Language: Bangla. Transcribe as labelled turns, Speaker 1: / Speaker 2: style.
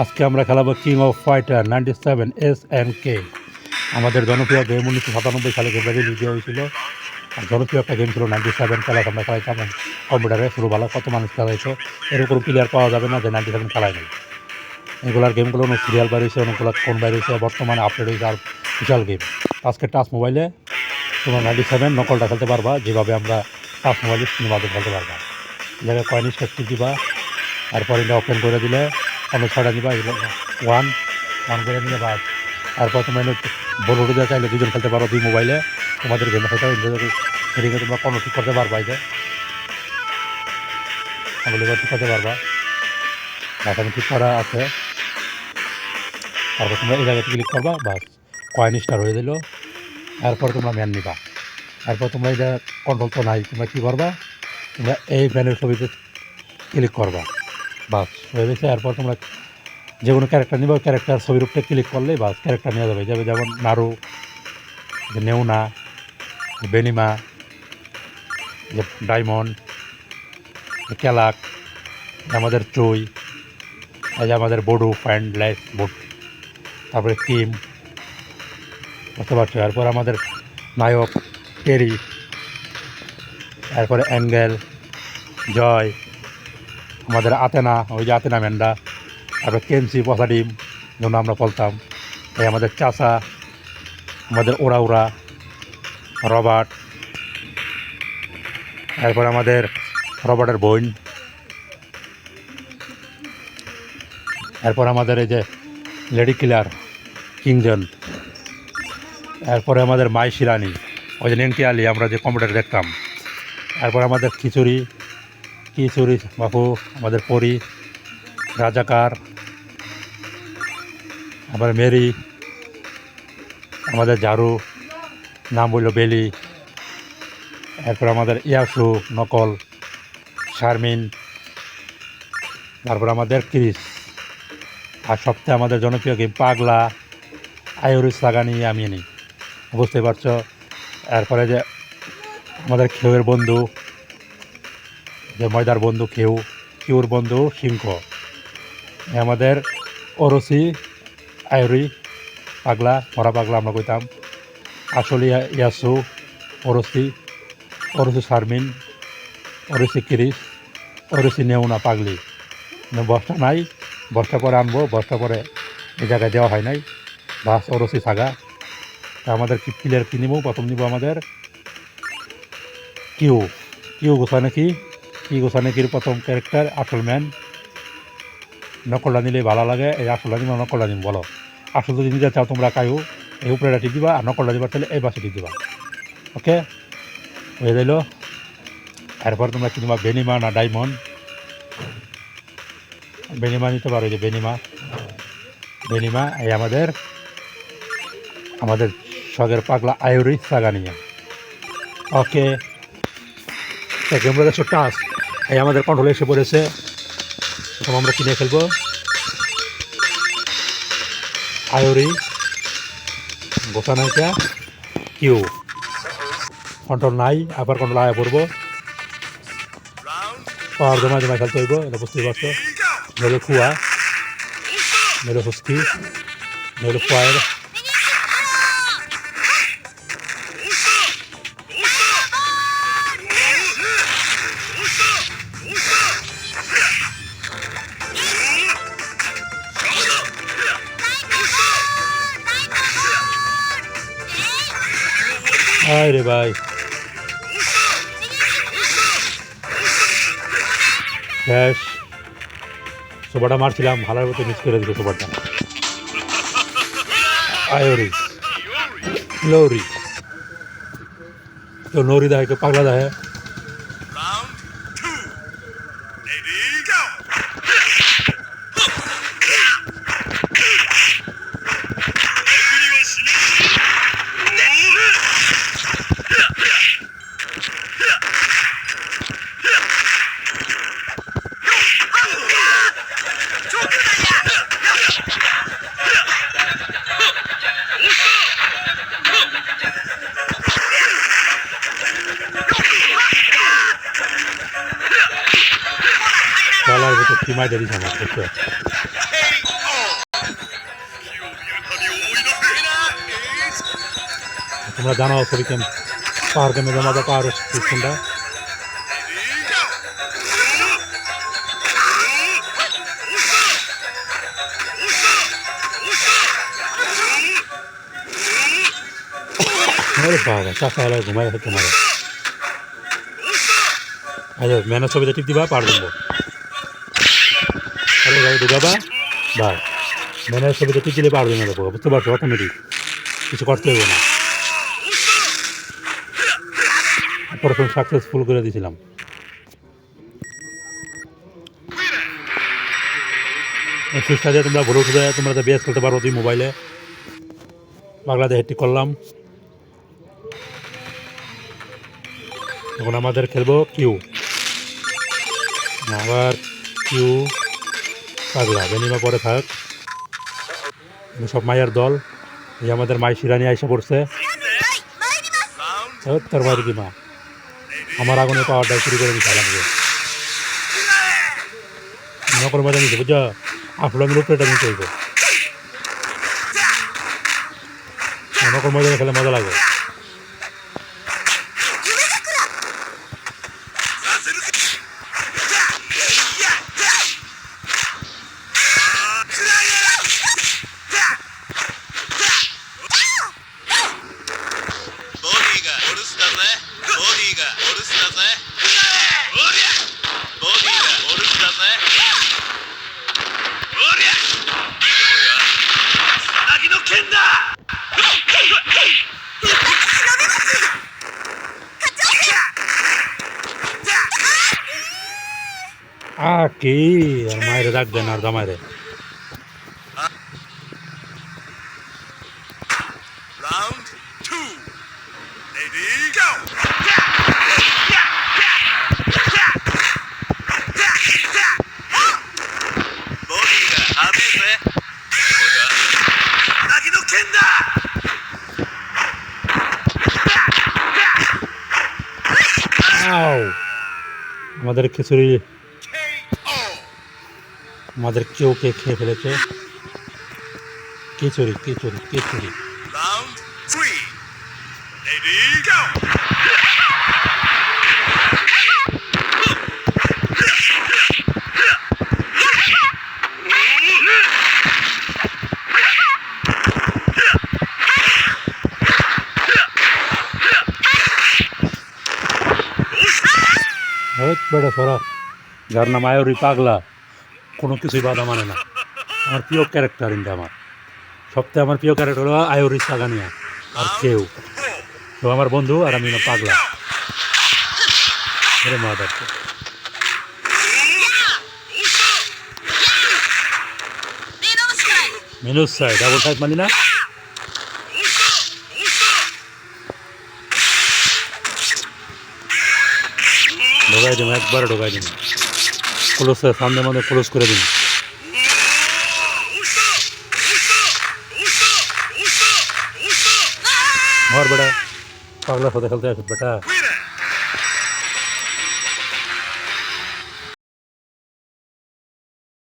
Speaker 1: আজকে আমরা খেলাবো কিং অফ ফাইটার 97 SNK। আমাদের জনপ্রিয় গেম 1997 সালে গেমটা রিলিজ দেওয়া হয়েছিল। আর জনপ্রিয় একটা গেম ছিল 97 খেলা আমরা খেলাইতাম কম্পিউটারে। শুরু ভালো কত মানুষ খেলাইতো, এরকম প্লেয়ার পাওয়া যাবে না যে 97 খেলায় নেই। এগুলার গেমগুলো অনেক সিরিয়াল বাইরেছে, অনেকগুলো ফোন বাইরেছে, বর্তমানে আপডেট হয়েছে আর বিশাল গেম। আজকে টাচ মোবাইলে তোমরা 97 নকলটা খেলতে পারবা, যেভাবে আমরা টাচ মোবাইলে স্ক্রিনের মাধ্যমে খেলতে পারবা। জায়গায় কয়েন স্টেপ দিবা, তারপর এটা ওপেন করে দিলে অন্য ছয়টা দিবা, ওয়ান ওয়ান করে নিলে বাস। তারপর তোমরা বড় দেওয়া চাইলে দুজন খেলতে পারো দুই মোবাইলে। তোমাদের গেমে খেলতে সেদিকে তোমরা কোনো ঠিক করতে পারবা, এই যে এবার ঠিক করতে পারবা। এখানে ঠিক করা আছে। তারপর তোমরা এই জায়গাতে ক্লিক করবা, বাস কয়েন স্টার হয়ে দিল। এরপর তোমরা ম্যান নিবা। এরপর তোমরা এটা কন্ট্রোল তো নাই, তোমরা কী করবা, তোমরা এই ম্যানের ছবিতে ক্লিক করবা, বাস হয়ে গেছে। এরপর তোমরা যে কোনো ক্যারেক্টার নিবা, ক্যারেক্টার ছবির উপরে ক্লিক করলেই বাস ক্যারেক্টার নেওয়া যাবে। যাবে যেমন নারু, যে নেউনা, বেনিমা, যে ডায়মন্ড, ক্যালাক, আমাদের চুই, এই যে আমাদের বডু প্যান্ডলেস বুট, তারপরে কিম, বুঝতে পারছো। এরপর আমাদের নায়ক টেরি, এরপরে অ্যাঙ্গেল, জয়, আমাদের আতেনা, ওই যে আতেনা ম্যান্ডা, তারপরে কেমসি পচা ডিম যেন আমরা বলতাম, এই আমাদের চাষা, আমাদের ওরা ওরা রবার্ট, এরপর আমাদের রবার্টের বোন, এরপর আমাদের এই যে লেডি কিলার কিংজন, এরপরে আমাদের মাই শিরানি, ওই যে নেংটি আলি আমরা যে কম্পিউটারে দেখতাম, এরপর আমাদের খিচুড়ি বাপু, আমাদের পরি, রাজাকার, আবার মেরি, আমাদের ঝাড়ু, নাম বলল বেলি, এরপর আমাদের ইয়াসু নকল, শারমিন, তারপর আমাদের ক্রিস। আর সপ্তাহে আমাদের জনপ্রিয় গেম পাগলা, আয়ুরিস লাগানি আমি নেই, বুঝতে পারছো। এরপরে যে আমাদের খেউয়ের বন্ধু, যে ময়দার বন্ধু কিউর বন্ধু সিংহ, আমাদের ওরসি আয়ুরি পাগলা, মরা পাগলা আমরা কইতাম, আসলে ইয়াসু, ওরসি শারমিন, ওরসি ক্রিস, ওরসি নেউনা পাগলি। বস্তা নাই, বস্তা পরে আনবো, বস্তা পরে এই জায়গায় দেওয়া হয় নাই, বাস ওরসি সাগা। তা আমাদের কি প্লেয়ার কি নিব, প্রথম নিব আমাদের কিউ গোসানেকির প্রথম ক্যারেক্টার আসল ম্যান। নকলটা নিলে ভালো লাগে, এই আসলটা নিব, নকলটা নিব বলো। আসল যদি নিতে চাও তোমরা কায়ু এই উপরে টিপ দিবা, আর নকলটা দিবার তাহলে এই পাশে টিপ দিবা। ওকে, হয়ে গেল। এরপর তোমরা কি নিবা, বেনিমা না ডায়মন্ড? বেনিমা নিতে পারো, যে বেনিমা এই আমাদের শখের পাগলা আয়ুরি সাগানিয়া। ওকে, আমরা দেখছো টাস, এই আমাদের কন্ট্রোলে এসে পড়েছে। প্রথম আমরা কিনে খেলবো আয়ুরি গোসানাইকা কিউ, কন্ট্রোল নাই, আবার কন্ট্রোল আয়া পড়বো, পাওয়ার জমা খেলতে হইব, এটা বুঝতেই পারছো। নইলে খুয়া, নইলে হুস্কি, নইলে ফায়ার। আয় রে ভাই, শেষ। সোবাটা মারছিলাম, ভালোর মতো মিস করে দিল সোবাটা। আয়ুরি লৌরি, কেউ নৌরি দেয়, কেউ পাগলা দেয়। খেলার ভিতরে টিমাই দেরি আমার দেখতে। তোমরা জানো ছবি কেম পাহাড় কেমে জমাতে পাহাড়ের সিস্টেমটা। বাবা চাষা হলে ঘুমাই থাকে মারে। আচ্ছা ম্যানের ছবিতে টিপ দিবা পার দেবো। আরে ভাই ঢুকাবা ভাই ম্যানের ছবিতে টিপ দিলে পার দেবো দেবো বুঝতে পারছো অটোমেটিক কিছু করতে হইব না। অপারেশন সাকসেসফুল করে দিয়েছিলাম। সুইচটা দিয়ে তোমরা ঘুরে উঠে তোমরা তো বেস খেলতে পারো তুই মোবাইলে। বাংলাদেশ ঠিক করলাম। এখন আমাদের খেলবো কিউ। আবার কিউ পাগলা বেনিমা পরে থাক। সব মায়ের দল। এই আমাদের মাই শিরানি আইসা পড়ছে। তার মায়ের কি মা আমার আগুনে পাওয়ারটা শুরু করে দিতে লাগবে। নকল মজা নিচ্ছে বুঝছো আফলামের উপরে এটা নিতে হইবে। নকল মজা খেলে মজা লাগে। কি আর মায়ের রাখবেন আর জামাইরে। আমাদের খিচুড়ি আমাদের কেউ কে খেয়ে ফেলেছে। খিচুড়ি খিচুড়ি খিচুড়ি। বেটা সরা যার নাম আয়ুরি পাগলা কোনো কিছুই বাধা মানে না। আমার প্রিয় ক্যারেক্টার ইন্দা আমার সবথেকে আমার প্রিয় ক্যারেক্টার হলো আয়ুরি সাগানিয়া আর কেউ তো আমার বন্ধু আর আমি না পাগলা। আরে মা দেখো মিনুস সাইড ডাবল সাইড মানি না। ঢোকাই দিন একবারে ঢোকাই দিন ক্লোজ সামনে মধ্যে ক্লোজ করে দিন। মর বেটা পাগলা সাথে খেলতে আসুন বেটা।